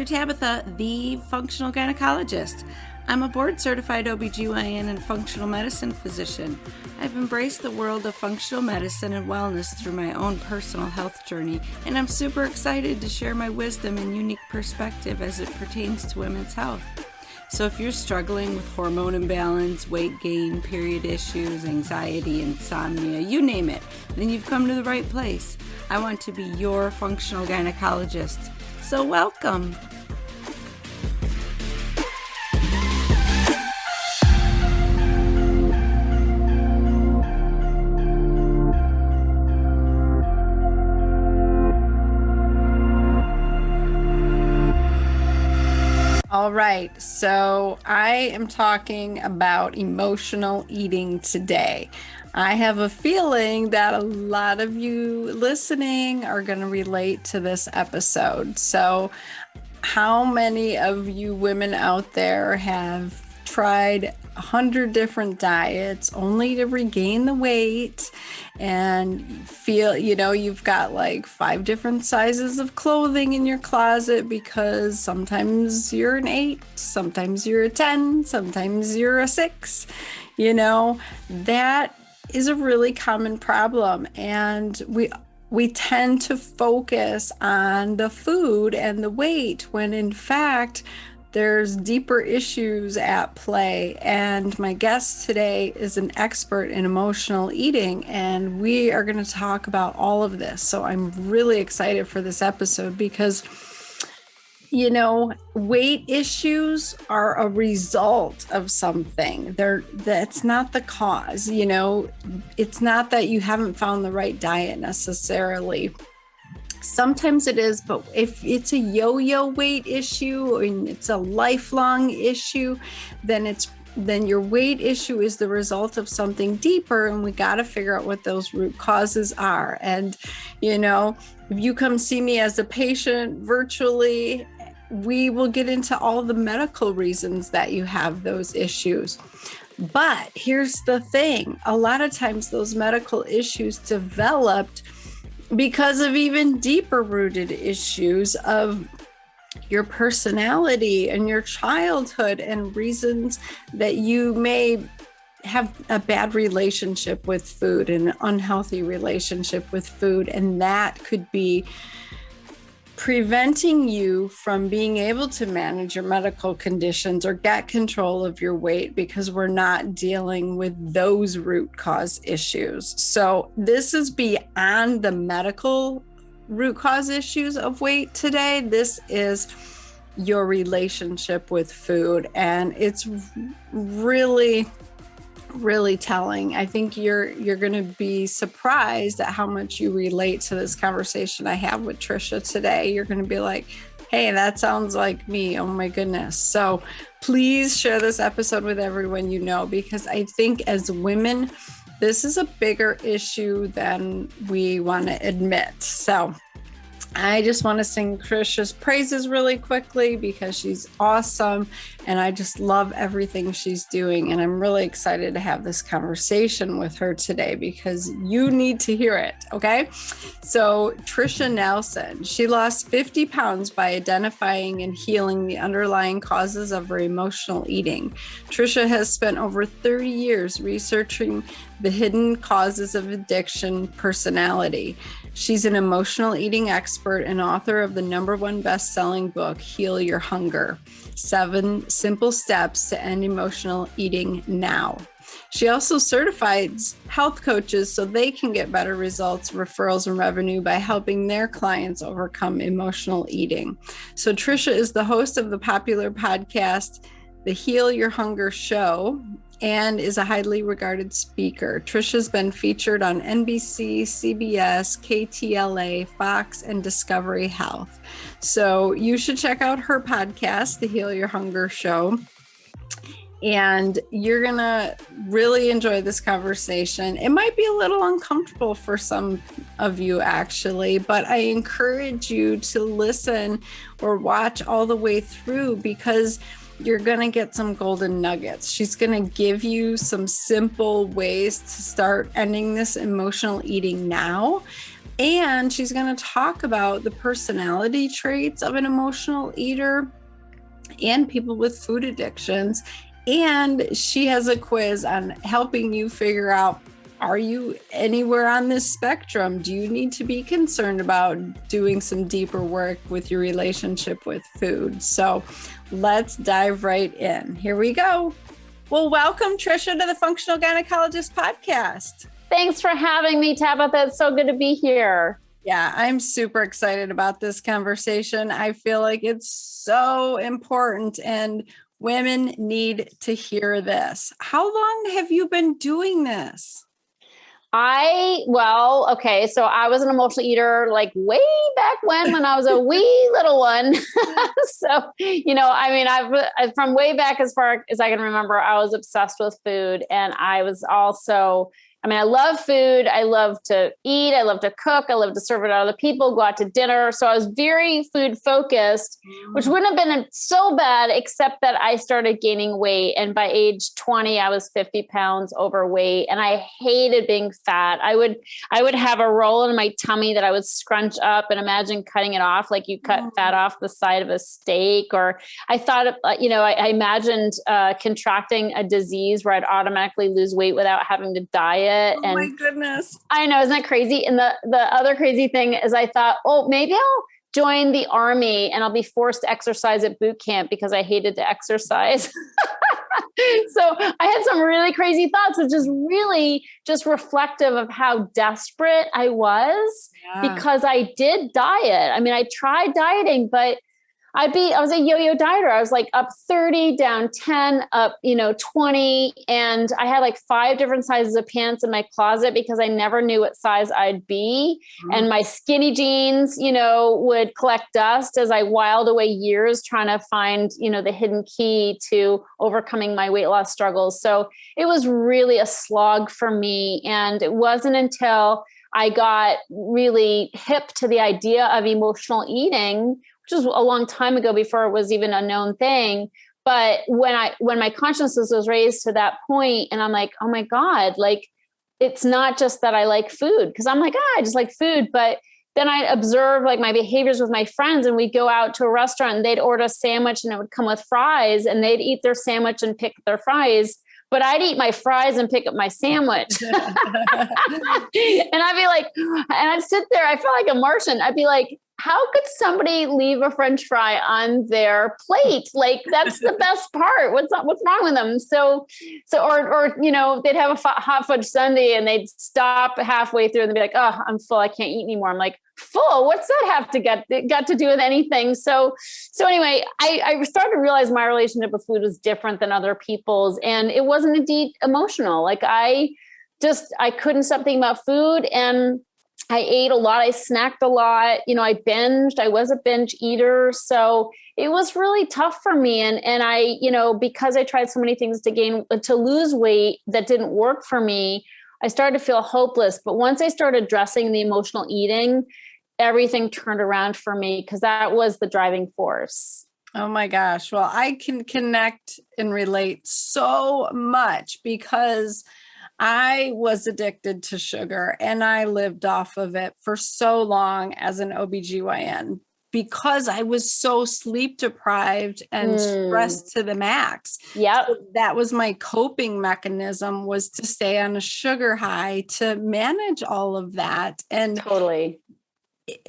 Tabitha, the functional gynecologist. I'm a board-certified OBGYN and functional medicine physician. I've embraced the world of functional medicine and wellness through my own personal health journey, and I'm super excited to share my wisdom and unique perspective as it pertains to women's health. So if you're struggling with hormone imbalance, weight gain, period issues, anxiety, insomnia, you name it, then you've come to the right place. I want to be your functional gynecologist. So welcome. All right, so I am talking about emotional eating today. I have a feeling that a lot of you listening are going to relate to this episode. So how many of you women out there have tried 100 different diets only to regain the weight and feel, you've got like 5 different sizes of clothing in your closet because sometimes you're an 8, sometimes you're a 10, sometimes you're a 6, that is a really common problem. And we tend to focus on the food and the weight when in fact there's deeper issues at play. And my guest today is an expert in emotional eating, and we are going to talk about all of this. So I'm really excited for this episode because, weight issues are a result of something. That's not the cause. It's not that you haven't found the right diet necessarily. Sometimes it is, but if it's a yo-yo weight issue and it's a lifelong issue, then your weight issue is the result of something deeper, and we got to figure out what those root causes are. And, if you come see me as a patient virtually, we will get into all the medical reasons that you have those issues. But here's the thing. A lot of times those medical issues developed because of even deeper rooted issues of your personality and your childhood and reasons that you may have a bad relationship with food, an unhealthy relationship with food. And that could be preventing you from being able to manage your medical conditions or get control of your weight because we're not dealing with those root cause issues. So this is beyond the medical root cause issues of weight today. This is your relationship with food, and it's really telling. I think you're going to be surprised at how much you relate to this conversation I have with Tricia today. You're going to be like, hey, that sounds like me. Oh my goodness. So please share this episode with everyone you know, because I think as women, this is a bigger issue than we want to admit. So I just want to sing Tricia's praises really quickly because she's awesome and I just love everything she's doing. And I'm really excited to have this conversation with her today because you need to hear it. Okay. So Tricia Nelson, she lost 50 pounds by identifying and healing the underlying causes of her emotional eating. Tricia has spent over 30 years researching the hidden causes of addiction personality. She's an emotional eating expert and author of the #1 best-selling book, Heal Your Hunger: 7 Simple Steps to End Emotional Eating Now. She also certifies health coaches so they can get better results, referrals, and revenue by helping their clients overcome emotional eating. So Tricia is the host of the popular podcast, The Heal Your Hunger Show, and is a highly regarded speaker. Tricia's been featured on NBC, CBS, KTLA, Fox, and Discovery Health. So you should check out her podcast, The Heal Your Hunger Show. And you're going to really enjoy this conversation. It might be a little uncomfortable for some of you, actually, but I encourage you to listen or watch all the way through because you're going to get some golden nuggets. She's going to give you some simple ways to start ending this emotional eating now. And she's going to talk about the personality traits of an emotional eater and people with food addictions. And she has a quiz on helping you figure out, are you anywhere on this spectrum? Do you need to be concerned about doing some deeper work with your relationship with food? So let's dive right in. Here we go. Well, welcome, Tricia, to the Functional Gynecologist Podcast. Thanks for having me, Tabitha. It's so good to be here. Yeah, I'm super excited about this conversation. I feel like it's so important and women need to hear this. How long have you been doing this? So I was an emotional eater like way back when I was a wee little one. I've from way back as far as I can remember, I was obsessed with food. And I was also, I love food. I love to eat. I love to cook. I love to serve it to other people, go out to dinner. So I was very food focused, which wouldn't have been so bad, except that I started gaining weight. And by age 20, I was 50 pounds overweight and I hated being fat. I would have a roll in my tummy that I would scrunch up and imagine cutting it off like you cut fat off the side of a steak. Or I thought, I imagined contracting a disease where I'd automatically lose weight without having to diet. Oh my goodness. I know, isn't that crazy? And the other crazy thing is I thought, maybe I'll join the army and I'll be forced to exercise at boot camp because I hated to exercise. So I had some really crazy thoughts, which is really just reflective of how desperate I was because I did diet. I tried dieting, but I was a yo-yo dieter. I was like up 30, down 10, up, 20. And I had like 5 different sizes of pants in my closet because I never knew what size I'd be. And my skinny jeans, would collect dust as I whiled away years trying to find, the hidden key to overcoming my weight loss struggles. So it was really a slog for me. And it wasn't until I got really hip to the idea of emotional eating, which was a long time ago before it was even a known thing. But when my consciousness was raised to that point and I'm like, oh my God, like, it's not just that I like food. Cause I'm like, I just like food. But then I observe like my behaviors with my friends and we'd go out to a restaurant and they'd order a sandwich and it would come with fries and they'd eat their sandwich and pick their fries. But I'd eat my fries and pick up my sandwich. And I'd be like, and I'd sit there, I felt like a Martian. I'd be like, how could somebody leave a French fry on their plate? Like, that's the best part. What's wrong with them? Or they'd have a hot fudge sundae and they'd stop halfway through and they'd be like, oh, I'm full. I can't eat anymore. I'm like, full? What's that have to got to do with anything? So anyway, I started to realize my relationship with food was different than other people's. And it wasn't indeed emotional. Like I couldn't stop thinking about food and I ate a lot. I snacked a lot. I binged. I was a binge eater. So it was really tough for me. And I, because I tried so many things to lose weight that didn't work for me, I started to feel hopeless. But once I started addressing the emotional eating, everything turned around for me because that was the driving force. Oh my gosh. Well, I can connect and relate so much because I was addicted to sugar and I lived off of it for so long as an OBGYN because I was so sleep deprived and stressed to the max. Yeah. So that was my coping mechanism, was to stay on a sugar high to manage all of that. And totally.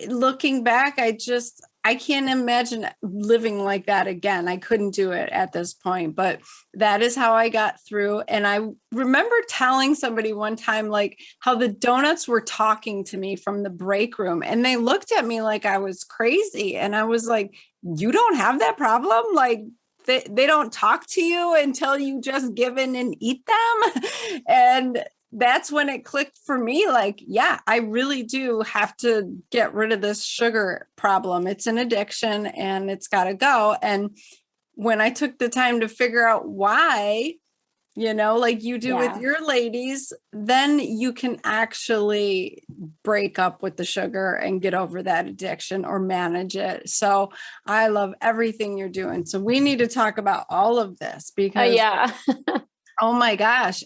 Looking back, I can't imagine living like that again. I couldn't do it at this point, but that is how I got through. And I remember telling somebody one time, like, how the donuts were talking to me from the break room and they looked at me like I was crazy. And I was like, you don't have that problem? Like, they don't talk to you until you just give in and eat them. And that's when it clicked for me. Like, yeah, I really do have to get rid of this sugar problem. It's an addiction and it's got to go. And when I took the time to figure out why, like you do with your ladies, then you can actually break up with the sugar and get over that addiction or manage it. So I love everything you're doing. So we need to talk about all of this because, oh my gosh,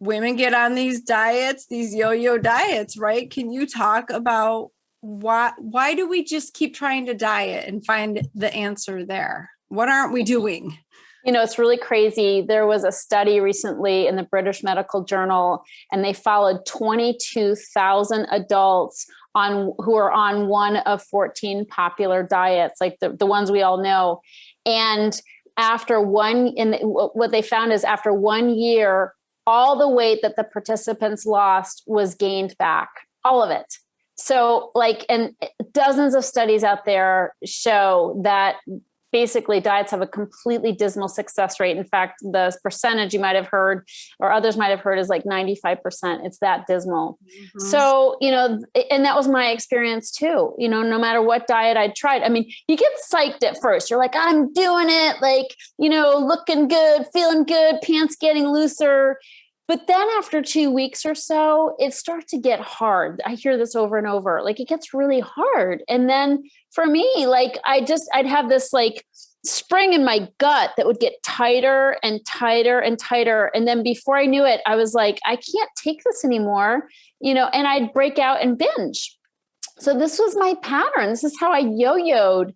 women get on these diets, these yo-yo diets, right? Can you talk about why do we just keep trying to diet and find the answer there? What aren't we doing? It's really crazy. There was a study recently in the British Medical Journal, and they followed 22,000 adults who are on one of 14 popular diets, like the ones we all know. And what they found is after 1 year, all the weight that the participants lost was gained back, all of it. So and dozens of studies out there show that basically diets have a completely dismal success rate. In fact, the percentage you might have heard or others might have heard is like 95%. It's that dismal. Mm-hmm. So, and that was my experience too. No matter what diet I tried, I mean, you get psyched at first. You're like, I'm doing it, looking good, feeling good, pants getting looser. But then after 2 weeks or so, it starts to get hard. I hear this over and over. It gets really hard. And then for me, I'd have this spring in my gut that would get tighter and tighter and tighter. And then before I knew it, I was like, I can't take this anymore, and I'd break out and binge. So this was my pattern. This is how I yo-yoed.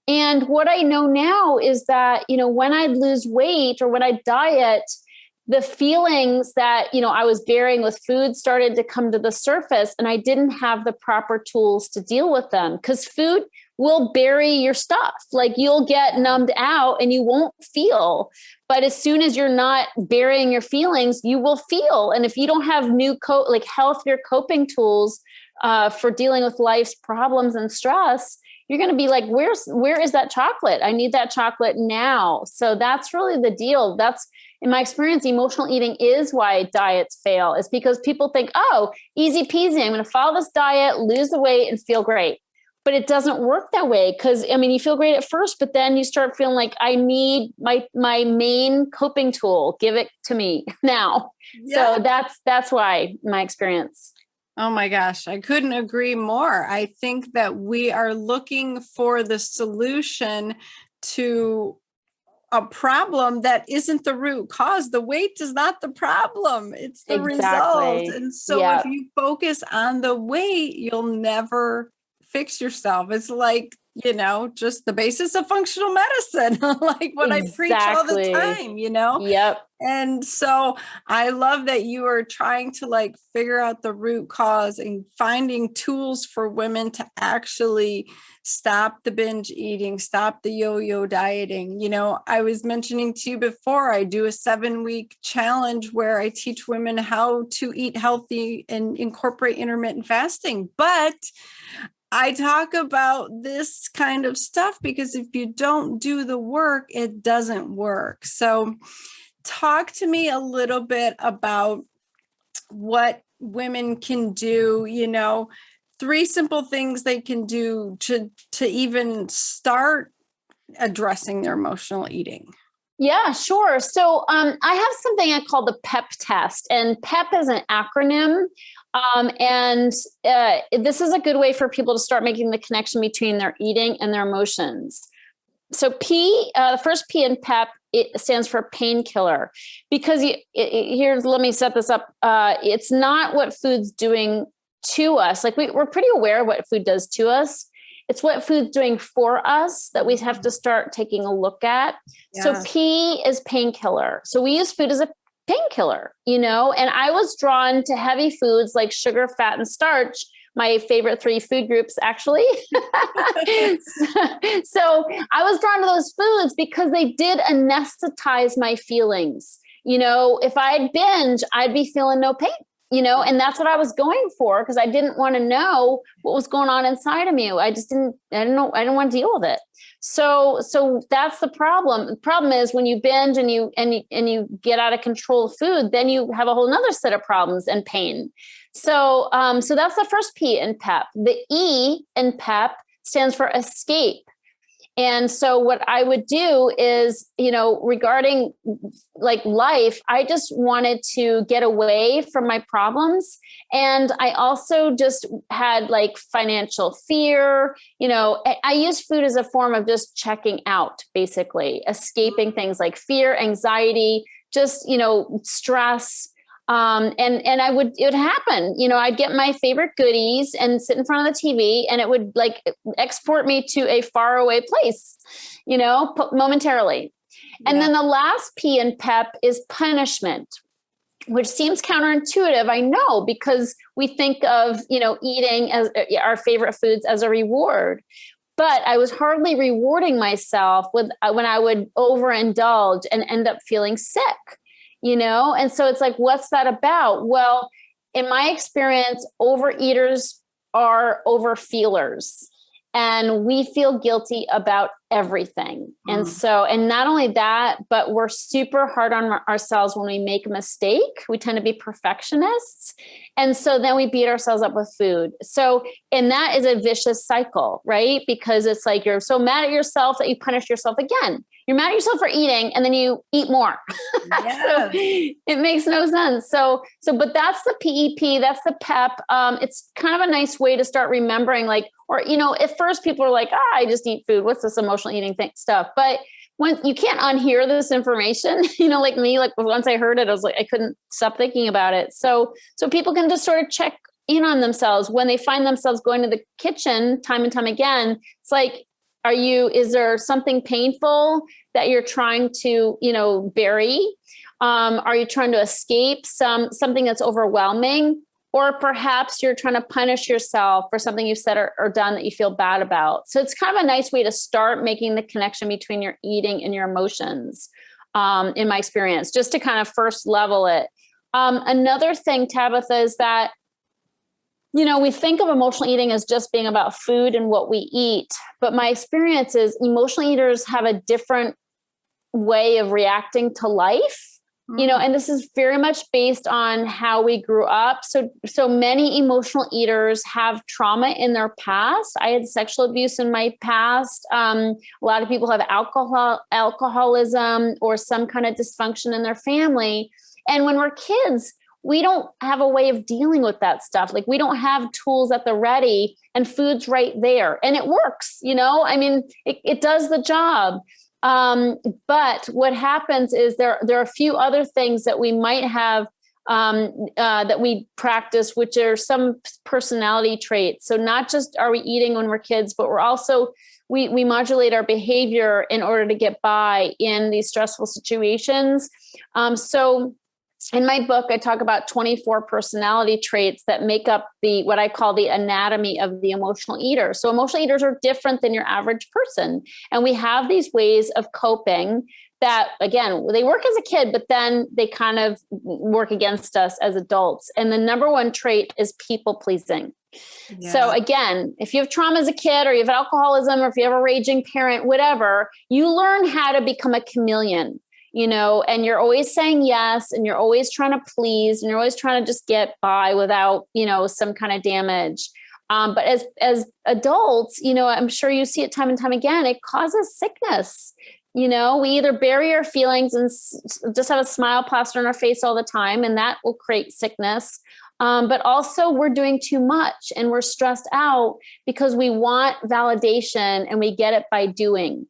And what I know now is that, when I'd lose weight or when I diet, the feelings that, I was bearing with food started to come to the surface, and I didn't have the proper tools to deal with them, because food will bury your stuff. You'll get numbed out and you won't feel. But as soon as you're not burying your feelings, you will feel. And if you don't have new healthier coping tools for dealing with life's problems and stress, you're going to be like, where is that chocolate? I need that chocolate now. So that's really the deal. That's, in my experience, emotional eating is why diets fail. It's because people think, oh, easy peasy, I'm going to follow this diet, lose the weight, and feel great. But it doesn't work that way, because, you feel great at first, but then you start feeling like, I need my main coping tool. Give it to me now. Yeah. So that's why, my experience. Oh my gosh, I couldn't agree more. I think that we are looking for the solution to a problem that isn't the root cause. The weight is not the problem. It's the result. And so if you focus on the weight, you'll never fix yourself. It's just the basis of functional medicine, what I preach all the time, Yep. And so I love that you are trying to figure out the root cause and finding tools for women to actually stop the binge eating, stop the yo-yo dieting. I was mentioning to you before, I do a 7-week challenge where I teach women how to eat healthy and incorporate intermittent fasting. But I talk about this kind of stuff because if you don't do the work, it doesn't work. So talk to me a little bit about what women can do, 3 simple things they can do to even start addressing their emotional eating. Yeah, sure. So I have something I call the PEP test, and PEP is an acronym. This is a good way for people to start making the connection between their eating and their emotions. So the first P in PEP, it stands for painkiller, because let me set this up. It's not what food's doing to us. We're pretty aware of what food does to us. It's what food's doing for us that we have to start taking a look at. Yeah. So P is painkiller. So we use food as a painkiller, and I was drawn to heavy foods like sugar, fat, and starch, my favorite 3 food groups, actually. So I was drawn to those foods because they did anesthetize my feelings. If I'd binge, I'd be feeling no pain. And that's what I was going for, because I didn't want to know what was going on inside of me. I didn't want to deal with it. So that's the problem. The problem is when you binge and you get out of control of food, then you have a whole nother set of problems and pain. So that's the first P in PEP. The E in PEP stands for escape. And so what I would do is, regarding life, I just wanted to get away from my problems. And I also just had financial fear. I use food as a form of just checking out, basically escaping things like fear, anxiety, just, stress. And it would happen, I'd get my favorite goodies and sit in front of the TV, and it would like export me to a faraway place, momentarily. And then the last P in PEP is punishment, which seems counterintuitive. I know, because we think of, eating as our favorite foods as a reward. But I was hardly rewarding myself when I would overindulge and end up feeling sick, And so it's like, what's that about? Well, in my experience, overeaters are overfeelers. And we feel guilty about everything. And and not only that, but we're super hard on ourselves when we make a mistake. We tend to be perfectionists. And so then we beat ourselves up with food. And that is a vicious cycle, right? Because it's like, you're so mad at yourself that you punish yourself again. You're mad at yourself for eating, and then you eat more. Yes. So it makes no sense. But that's the PEP, that's the PEP. It's kind of a nice way to start remembering, at first people are like, I just eat food. What's this emotional eating stuff? But when you can't unhear this information, like me, once I heard it, I was like, I couldn't stop thinking about it. So people can just sort of check in on themselves when they find themselves going to the kitchen time and time again. It's like, is there something painful that you're trying to, bury? Are you trying to escape something that's overwhelming? Or perhaps you're trying to punish yourself for something you've said or done that you feel bad about. So it's kind of a nice way to start making the connection between your eating and your emotions, in my experience, just to kind of first level it. Another thing, Tabitha, is that, we think of emotional eating as just being about food and what we eat. But my experience is emotional eaters have a different way of reacting to life. And this is very much based on how we grew up. So many emotional eaters have trauma in their past. I had sexual abuse in my past. A lot of people have alcoholism or some kind of dysfunction in their family. And when we're kids, we don't have a way of dealing with that stuff. Like, we don't have tools at the ready, and food's right there, and it works, it does the job. But what happens is there are a few other things that we might have, that we practice, which are some personality traits. So not just are we eating when we're kids, but we're also, we modulate our behavior in order to get by in these stressful situations. So in my book, I talk about 24 personality traits that make up what I call the anatomy of the emotional eater. So emotional eaters are different than your average person. And we have these ways of coping that, again, they work as a kid, but then they kind of work against us as adults. And the number one trait is people pleasing. Yeah. So again, if you have trauma as a kid, or you have alcoholism, or if you have a raging parent, whatever, you learn how to become a chameleon. And you're always saying yes, and you're always trying to please, and you're always trying to just get by without, some kind of damage. But as adults, I'm sure you see it time and time again, it causes sickness. We either bury our feelings and just have a smile plastered on our face all the time, and that will create sickness. But also we're doing too much, and we're stressed out because we want validation, and we get it by doing.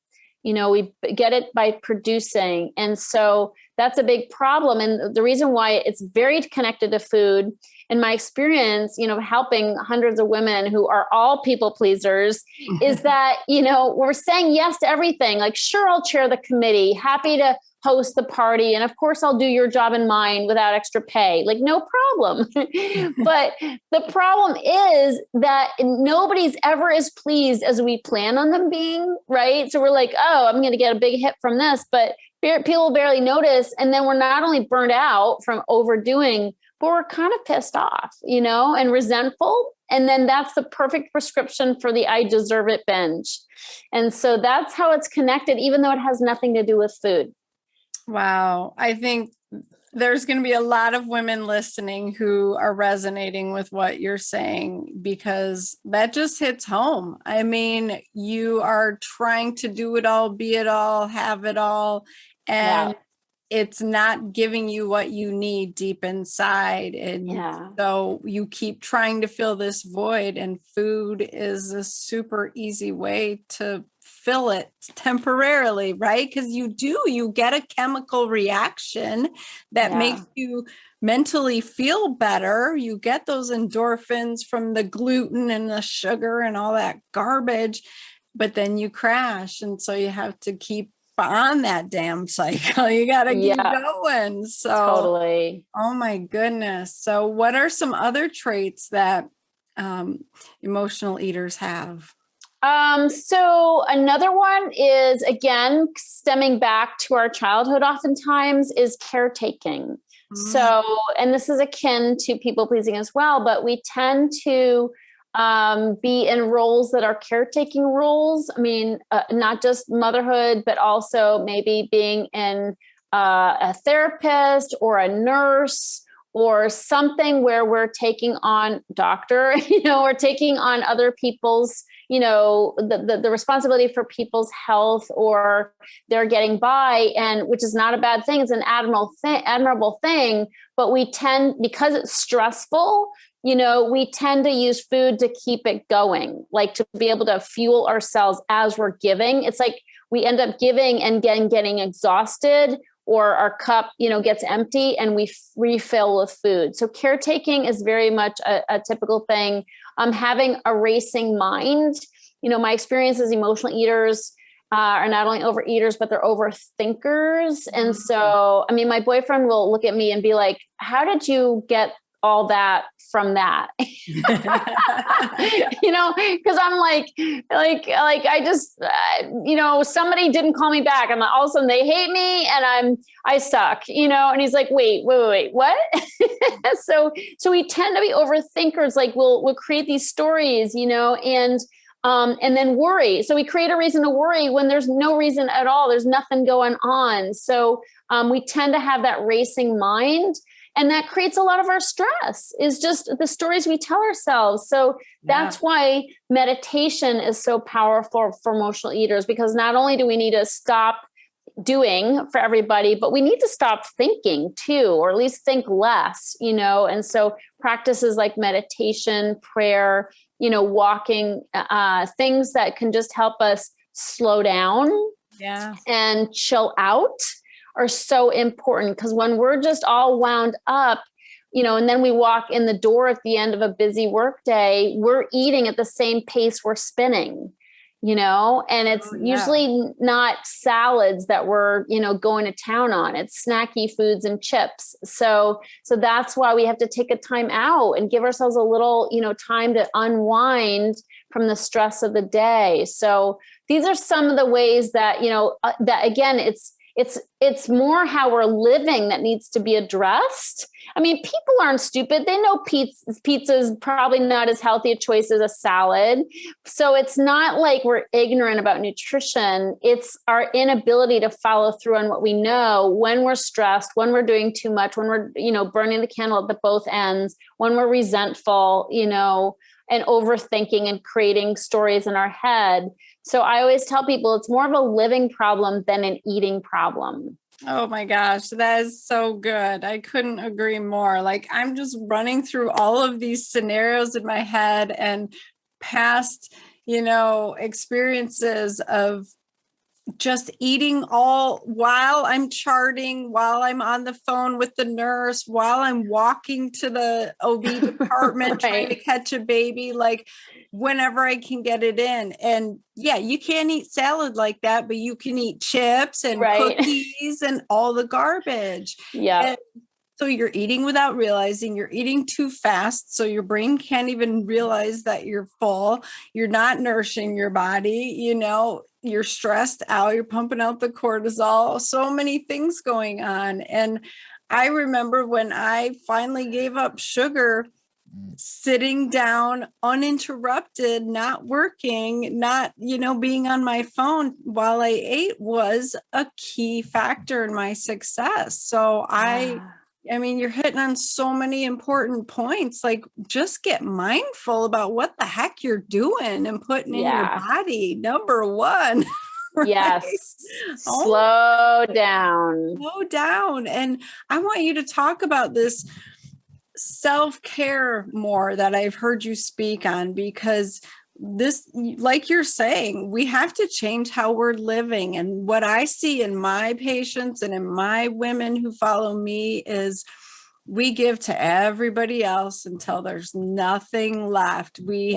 We get it by producing. And so that's a big problem. And the reason why it's very connected to food, in my experience, helping hundreds of women who are all people pleasers, is that, we're saying yes to everything. Like, sure, I'll chair the committee, happy to host the party. And of course, I'll do your job and mine without extra pay. Like, no problem. But the problem is that nobody's ever as pleased as we plan on them being, right? So we're like, oh, I'm going to get a big hit from this, but people barely notice. And then we're not only burned out from overdoing, but we're kind of pissed off, and resentful. And then that's the perfect prescription for the I deserve it binge. And so that's how it's connected, even though it has nothing to do with food. Wow. I think there's going to be a lot of women listening who are resonating with what you're saying, because that just hits home. I mean, you are trying to do it all, be it all, have it all, and it's not giving you what you need deep inside. And so you keep trying to fill this void, and food is a super easy way to fulfill it temporarily, right? Because you get a chemical reaction that makes you mentally feel better. You get those endorphins from the gluten and the sugar and all that garbage, but then you crash. And so you have to keep on that damn cycle. You got to keep going. So totally. oh my goodness. So what are some other traits that emotional eaters have? So another one is, again, stemming back to our childhood oftentimes, is caretaking. So, and this is akin to people pleasing as well, but we tend to be in roles that are caretaking roles. I mean, not just motherhood, but also maybe being in a therapist or a nurse or something where we're taking on doctor, we're taking on other people's, the responsibility for people's health, or they're getting by, and which is not a bad thing. It's an admirable thing, but we tend, because it's stressful, we tend to use food to keep it going, like to be able to fuel ourselves as we're giving. It's like we end up giving and getting exhausted, or our cup, gets empty, and we refill with food. So caretaking is very much a typical thing. Having a racing mind. My experience is emotional eaters are not only overeaters, but they're overthinkers. And so, my boyfriend will look at me and be like, how did you get all that from that? Because I'm like I just, somebody didn't call me back. I'm like, all of a sudden they hate me and I suck, and he's like, wait, what? So we tend to be overthinkers. Like we'll create these stories, and then worry. So we create a reason to worry when there's no reason at all. There's nothing going on. So we tend to have that racing mind. And that creates a lot of our stress, is just the stories we tell ourselves. So that's why meditation is so powerful for emotional eaters, because not only do we need to stop doing for everybody, but we need to stop thinking too, or at least think less, and so practices like meditation, prayer, walking, things that can just help us slow down and chill out are so important, because when we're just all wound up, and then we walk in the door at the end of a busy work day, we're eating at the same pace we're spinning, and it's usually not salads that we're, going to town on. It's snacky foods and chips. So that's why we have to take a time out and give ourselves a little, time to unwind from the stress of the day. So these are some of the ways that, that again, it's more how we're living that needs to be addressed. People aren't stupid. They know pizza is probably not as healthy a choice as a salad. So it's not like we're ignorant about nutrition. It's our inability to follow through on what we know when we're stressed, when we're doing too much, when we're, burning the candle at both ends, when we're resentful, and overthinking and creating stories in our head. So I always tell people it's more of a living problem than an eating problem. Oh my gosh, that is so good. I couldn't agree more. Like I'm just running through all of these scenarios in my head and past, experiences of just eating all while I'm charting, while I'm on the phone with the nurse, while I'm walking to the OB department trying to catch a baby, like whenever I can get it in. And you can't eat salad like that, but you can eat chips and cookies and all the garbage. Yeah. So you're eating without realizing, you're eating too fast. So your brain can't even realize that you're full. You're not nourishing your body, you're stressed out, you're pumping out the cortisol, so many things going on. And I remember when I finally gave up sugar, sitting down uninterrupted, not working, not, being on my phone while I ate was a key factor in my success. So you're hitting on so many important points. Like just get mindful about what the heck you're doing and putting in your body. Number one. Right? Yes. Slow down. Slow down. And I want you to talk about this self-care more that I've heard you speak on, because this, like you're saying, we have to change how we're living. And what I see in my patients and in my women who follow me is we give to everybody else until there's nothing left. We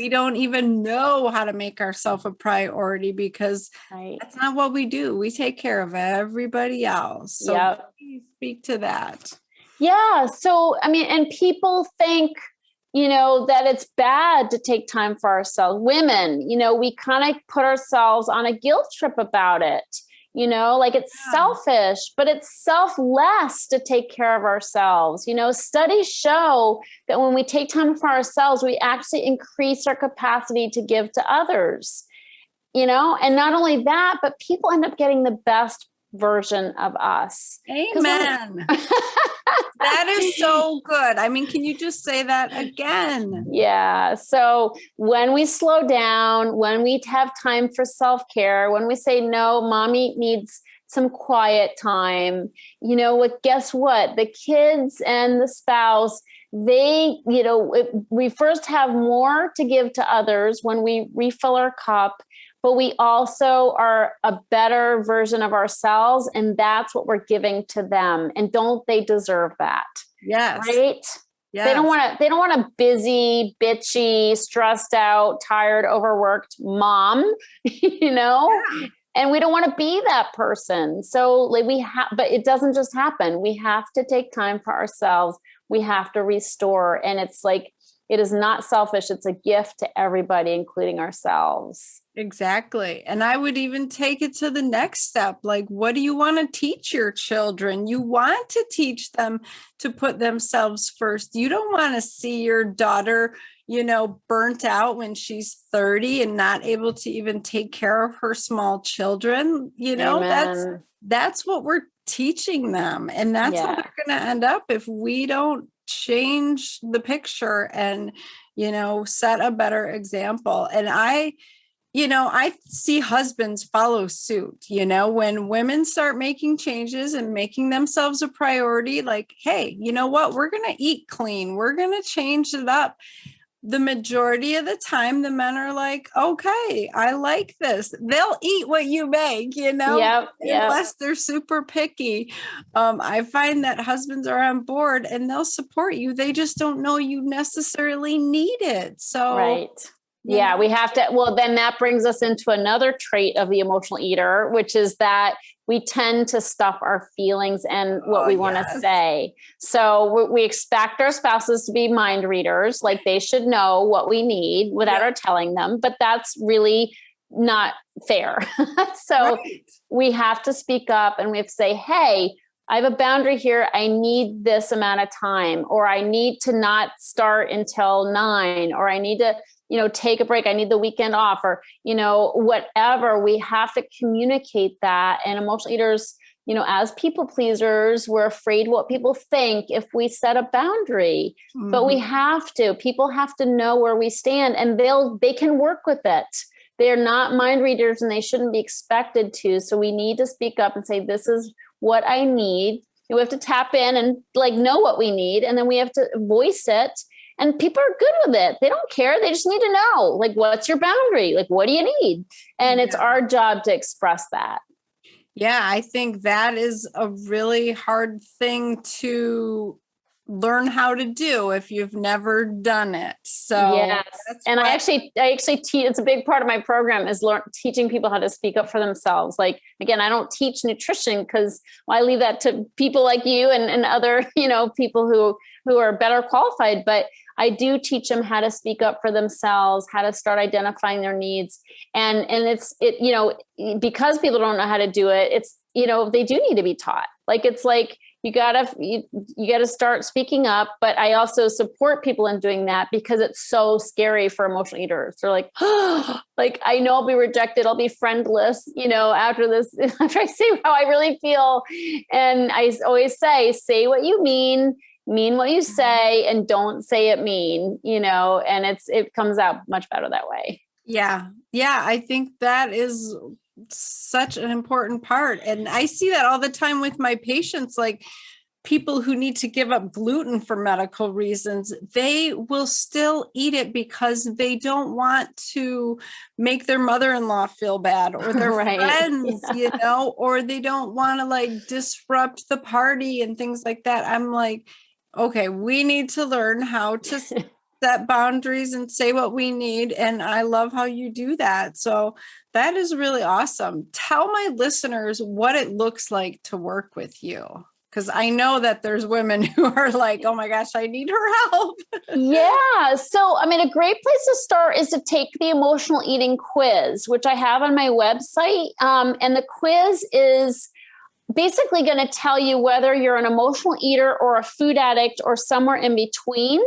don't even know how to make ourselves a priority because that's not what we do. We take care of everybody else. So please speak to that. Yeah. So, I mean, and people think, that it's bad to take time for ourselves. Women, we kind of put ourselves on a guilt trip about it, like it's selfish, but it's selfless to take care of ourselves. Studies show that when we take time for ourselves, we actually increase our capacity to give to others, and not only that, but people end up getting the best version of us. Amen. That is so good. I mean, can you just say that again? Yeah. So when we slow down, when we have time for self-care, when we say, no, mommy needs some quiet time, guess what? The kids and the spouse, we first have more to give to others when we refill our cup, but we also are a better version of ourselves. And that's what we're giving to them. And don't they deserve that? Yes. Right? Yes. They don't want a busy, bitchy, stressed out, tired, overworked mom, Yeah. And we don't want to be that person. So but it doesn't just happen. We have to take time for ourselves. We have to restore. And it's like, it is not selfish. It's a gift to everybody, including ourselves. Exactly. And I would even take it to the next step. Like, what do you want to teach your children? You want to teach them to put themselves first. You don't want to see your daughter, burnt out when she's 30 and not able to even take care of her small children. That's what we're teaching them. And that's how they're going to end up if we don't change the picture and, set a better example. And I see husbands follow suit, when women start making changes and making themselves a priority, like, hey, you know what? We're going to eat clean. We're going to change it up. The majority of the time, the men are like, okay, I like this. They'll eat what you make, unless they're super picky. I find that husbands are on board and they'll support you. They just don't know you necessarily need it. So, right. Yeah, we have to. Well, then that brings us into another trait of the emotional eater, which is that we tend to stuff our feelings and what we want to say. So we expect our spouses to be mind readers, like they should know what we need without our telling them. But that's really not fair. So we have to speak up and we have to say, hey, I have a boundary here. I need this amount of time, or I need to not start until 9, or I need to take a break. I need the weekend off, or, whatever. We have to communicate that. And emotional eaters, as people pleasers, we're afraid what people think if we set a boundary, but we have to. People have to know where we stand, and they can work with it. They're not mind readers and they shouldn't be expected to. So we need to speak up and say, this is what I need. We have to tap in and know what we need. And then we have to voice it. And people are good with it. They don't care. They just need to know, what's your boundary? What do you need? And it's our job to express that. Yeah, I think that is a really hard thing to learn how to do if you've never done it. So yes. And I actually teach, it's a big part of my program is teaching people how to speak up for themselves. Again, I don't teach nutrition because I leave that to people like you and other, people who are better qualified, but I do teach them how to speak up for themselves, how to start identifying their needs. And because people don't know how to do it, it's, they do need to be taught. You gotta start speaking up, but I also support people in doing that because it's so scary for emotional eaters. They're like, I know I'll be rejected. I'll be friendless, after this, after I say how I really feel. And I always say what you mean what you say, and don't say it mean, and it comes out much better that way. Yeah. Yeah. I think that is such an important part. And I see that all the time with my patients. people who need to give up gluten for medical reasons, they will still eat it because they don't want to make their mother-in-law feel bad or their Right. friends, Yeah. or they don't want to like disrupt the party and things like that. I'm like, okay, we need to learn how to set boundaries and say what we need. And I love how you do that. So that is really awesome. Tell my listeners what it looks like to work with you. Because I know that there's women who are like, oh my gosh, I need her help. Yeah. So, I mean, a great place to start is to take the emotional eating quiz, which I have on my website. And the quiz is basically going to tell you whether you're an emotional eater or a food addict or somewhere in between.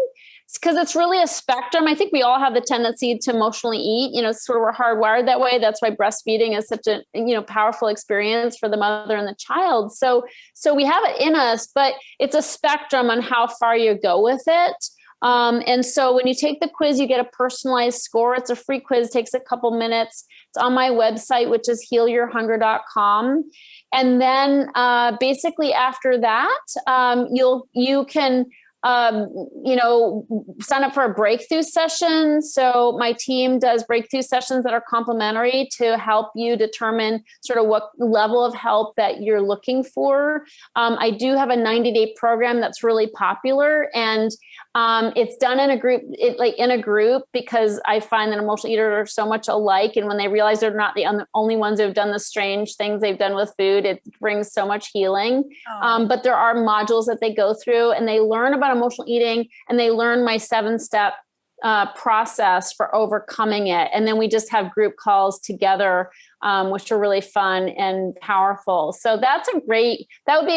Because it's really a spectrum. I think we all have the tendency to emotionally eat, sort of we're hardwired that way. That's why breastfeeding is such a, powerful experience for the mother and the child. So we have it in us, but it's a spectrum on how far you go with it. And so when you take the quiz, you get a personalized score. It's a free quiz, takes a couple minutes. It's on my website, which is healyourhunger.com. And then basically after that, you can sign up for a breakthrough session. So my team does breakthrough sessions that are complimentary to help you determine sort of what level of help that you're looking for. I do have a 90-day program that's really popular, and it's done in a group, because I find that emotional eaters are so much alike. And when they realize they're not the only ones who've done the strange things they've done with food, it brings so much healing. But there are modules that they go through, and they learn about emotional eating, and they learn my 7-step process for overcoming it. And then we just have group calls together, which are really fun and powerful. So that would be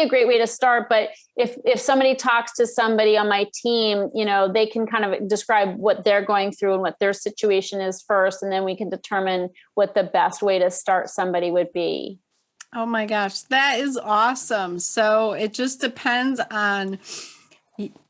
a great way to start. But if somebody talks to somebody on my team, they can kind of describe what they're going through and what their situation is first. And then we can determine what the best way to start somebody would be. Oh my gosh, that is awesome. So it just depends on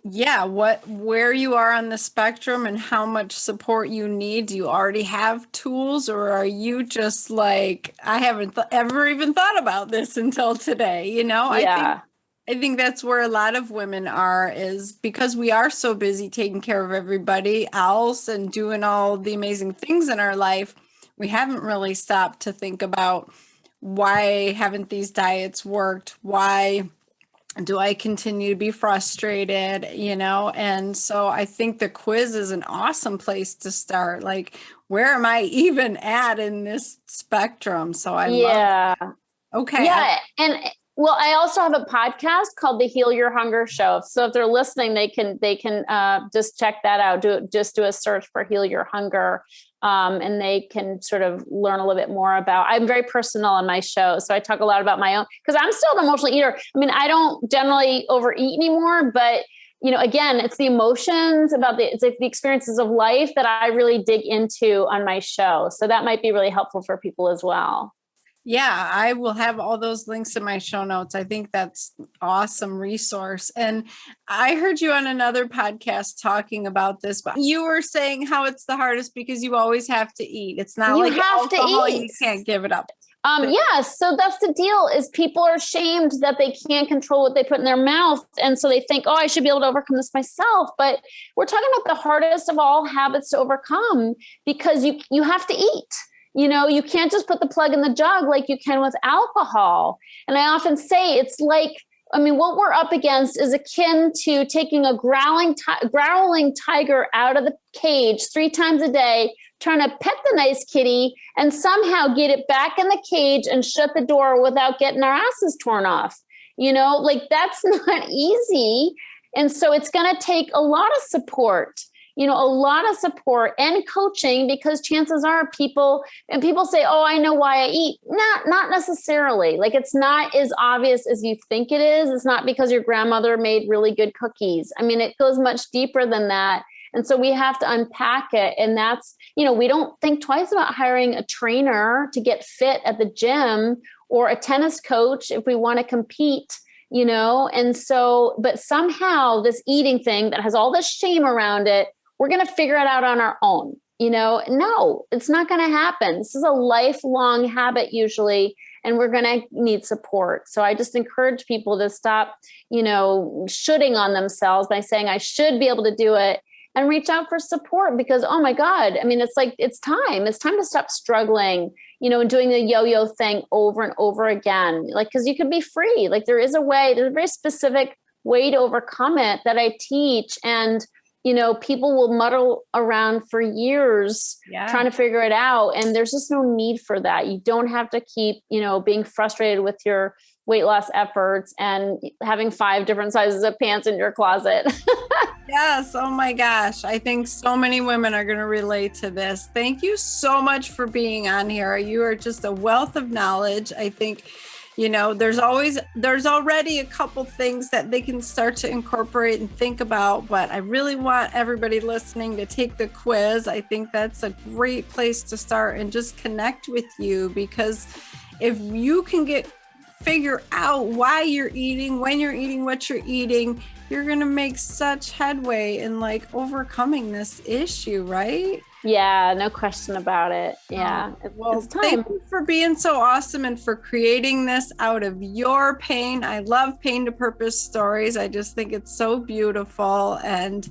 where you are on the spectrum and how much support you need. Do you already have tools, or are you just like, I haven't ever even thought about this until today? Yeah. I think that's where a lot of women are, is because we are so busy taking care of everybody else and doing all the amazing things in our life. We haven't really stopped to think about, why haven't these diets worked? Why do I continue to be frustrated? And so I think the quiz is an awesome place to start. Like, where am I even at in this spectrum? So I love it. Okay. Yeah. And well, I also have a podcast called the Heal Your Hunger Show. So if they're listening, they can just check that out. Do a search for Heal Your Hunger. And they can sort of learn a little bit more about, I'm very personal on my show. So I talk a lot about my own, because I'm still an emotional eater. I mean, I don't generally overeat anymore, but again, it's the emotions it's like the experiences of life that I really dig into on my show. So that might be really helpful for people as well. Yeah, I will have all those links in my show notes. I think that's an awesome resource. And I heard you on another podcast talking about this, but you were saying how it's the hardest because you always have to eat. It's not You like have to alcohol, eat. you can't give it up. Yes. So that's the deal, is people are ashamed that they can't control what they put in their mouth. And so they think, oh, I should be able to overcome this myself. But we're talking about the hardest of all habits to overcome, because you have to eat. You can't just put the plug in the jug like you can with alcohol. And I often say it's like, what we're up against is akin to taking a growling tiger out of the cage 3 times a day, trying to pet the nice kitty and somehow get it back in the cage and shut the door without getting our asses torn off. That's not easy. And so it's going to take a lot of support. A lot of support and coaching, because chances are people say, oh, I know why I eat. Not necessarily. Like, it's not as obvious as you think it is. It's not because your grandmother made really good cookies. It goes much deeper than that. And so we have to unpack it. And that's, we don't think twice about hiring a trainer to get fit at the gym, or a tennis coach if we want to compete. And so, but somehow this eating thing that has all this shame around it, we're going to figure it out on our own. No, it's not going to happen. This is a lifelong habit usually. and we're going to need support. So I just encourage people to stop, shooting on themselves by saying, I should be able to do it, and reach out for support, because, oh my God, I mean, it's time to stop struggling, and doing the yo-yo thing over and over again. Like, cause you can be free. Like there's a very specific way to overcome it that I teach. And, people will muddle around for years trying to figure it out. And there's just no need for that. You don't have to keep, being frustrated with your weight loss efforts and having 5 different sizes of pants in your closet. Yes. Oh my gosh. I think so many women are going to relate to this. Thank you so much for being on here. You are just a wealth of knowledge. I think, there's already a couple things that they can start to incorporate and think about, but I really want everybody listening to take the quiz. I think that's a great place to start and just connect with you, because if you can figure out why you're eating, when you're eating, what you're eating, you're going to make such headway in overcoming this issue, right? Yeah, no question about it. Yeah. Well, it's time. Thank you for being so awesome and for creating this out of your pain. I love Pain to Purpose stories. I just think it's so beautiful. And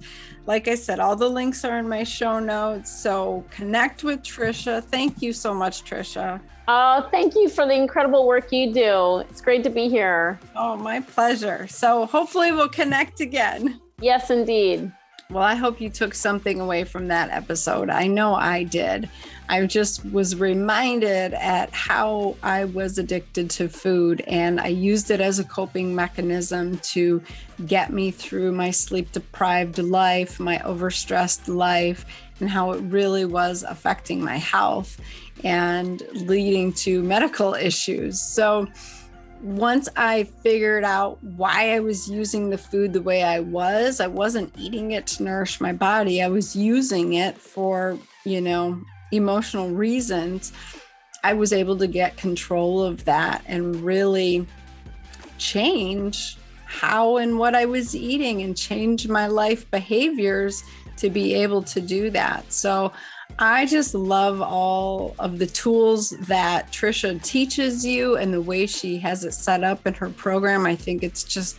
like I said, all the links are in my show notes. So connect with Tricia. Thank you so much, Tricia. Oh, thank you for the incredible work you do. It's great to be here. Oh, my pleasure. So hopefully we'll connect again. Yes, indeed. Well, I hope you took something away from that episode. I know I did. I just was reminded at how I was addicted to food, and I used it as a coping mechanism to get me through my sleep-deprived life, my overstressed life, and how it really was affecting my health and leading to medical issues. So once I figured out why I was using the food the way I wasn't eating it to nourish my body. I was using it for, emotional reasons. I was able to get control of that and really change how and what I was eating and change my life behaviors to be able to do that. So I just love all of the tools that Tricia teaches you and the way she has it set up in her program. I think it's just,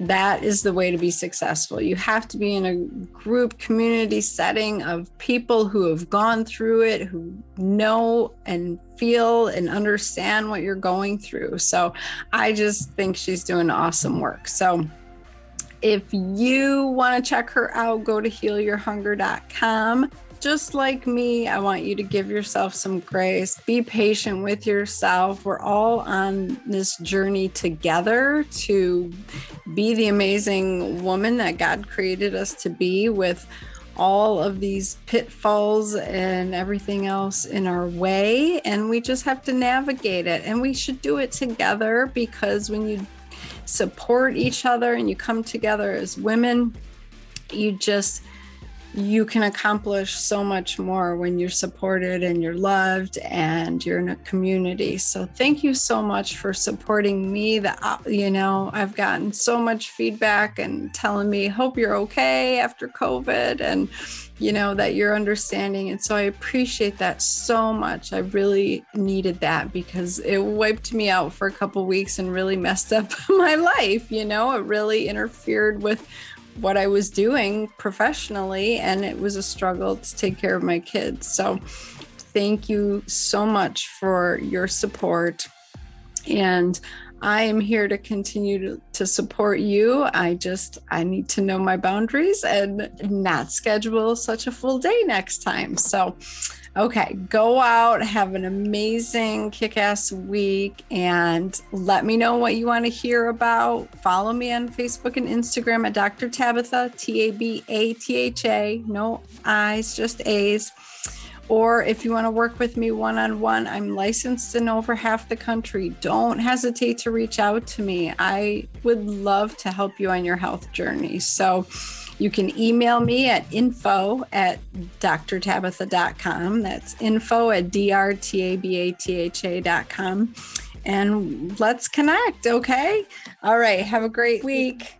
that is the way to be successful. You have to be in a group community setting of people who have gone through it, who know and feel and understand what you're going through. So I just think she's doing awesome work. So if you want to check her out, go to healyourhunger.com. Just like me, I want you to give yourself some grace. Be patient with yourself. We're all on this journey together to be the amazing woman that God created us to be, with all of these pitfalls and everything else in our way. And we just have to navigate it. And we should do it together, because when you support each other and you come together as women, you can accomplish so much more when you're supported and you're loved and you're in a community. So thank you so much for supporting me. I've gotten so much feedback and telling me, hope you're okay after COVID, and, that you're understanding. And so I appreciate that so much. I really needed that, because it wiped me out for a couple of weeks and really messed up my life. It really interfered with what I was doing professionally, and it was a struggle to take care of my kids. So thank you so much for your support. And I am here to continue to support you. I need to know my boundaries and not schedule such a full day next time. So, okay, go out, have an amazing kick-ass week, and let me know what you want to hear about. Follow me on Facebook and Instagram at Dr. Tabitha, Tabatha, no I's, just A's. Or if you want to work with me one-on-one, I'm licensed in over half the country. Don't hesitate to reach out to me. I would love to help you on your health journey. So you can email me at info@drtabitha.com. That's info@drtabatha.com. And let's connect, okay? All right, have a great week.